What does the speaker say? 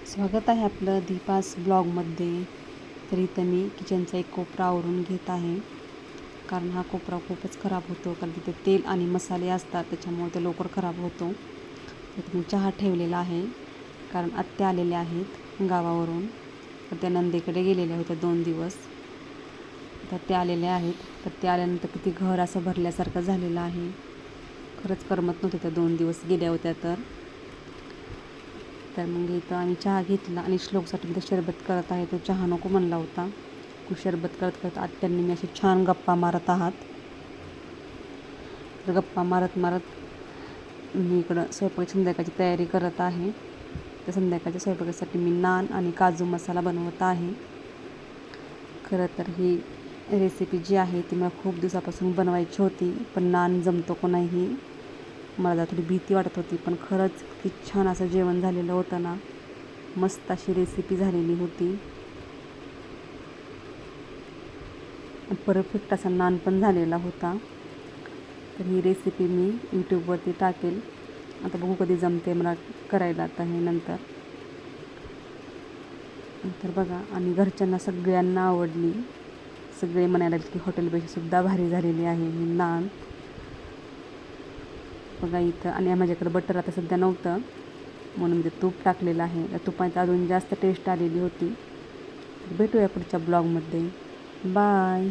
स्वागत आहे आपलं दीपास ब्लॉगमध्ये. तर इथं मी किचनचा एक कोपरा आवरून घेत आहे, कारण हा कोपरा खूपच खराब होतो, कारण तिथे तेल आणि मसाले असतात, त्याच्यामुळे ते लवकर खराब होतो. तर मी चहा ठेवलेला आहे, कारण आत्या आलेल्या आहेत गावावरून. तर त्या नंदेकडे गेलेल्या होत्या 2 दिवस. तर त्या आलेल्या आहेत. तर त्या आल्यानंतर किती घर असं भरल्यासारखं झालेलं आहे. खरंच करमत नव्हतं त्या 2 दिवस गेल्या होत्या तर मग इथं आम्ही चहा घेतला आणि श्लोकसाठी मी सरबत करत आहे. तो चहा नको म्हणला होता. सरबत करत करत आत्यांनी मी अशी छान गप्पा मारत आहात. तर गप्पा मारत मी इकडं स्वयंपाक संध्याकाळची तयारी करत आहे. तर संध्याकाळच्या स्वयंपाकासाठी मी नान आणि काजू मसाला बनवत आहे. खरं तर ही रेसिपी जी आहे ती मला खूप दिवसापासून बनवायची होती, पण नान जमतो को नाही मला थोडी भीती वाटत होती. पण खरंच की छान असं जेवण झालेलं होतं ना, मस्त अशी रेसिपी झालेली होती. परफेक्ट असा नान पण झालेला होता. तर ही रेसिपी मी यूट्यूबवरती टाकेल. आता बघू कधी जमते मला करायला आता हे नंतर. बघा, आणि घरच्यांना सगळ्यांना आवडली. सगळे म्हणायला लागले की हॉटेलपेक्षा सुद्धा भारी झालेली आहे ही नान. बघा इथं, आणि माझ्याकडे बटर आता सध्या नव्हतं म्हणून मी तूप टाकलेलं आहे. त्या तुपात अजून जास्त टेस्ट आलेली होती. भेटूया पुढच्या ब्लॉगमध्ये. बाय.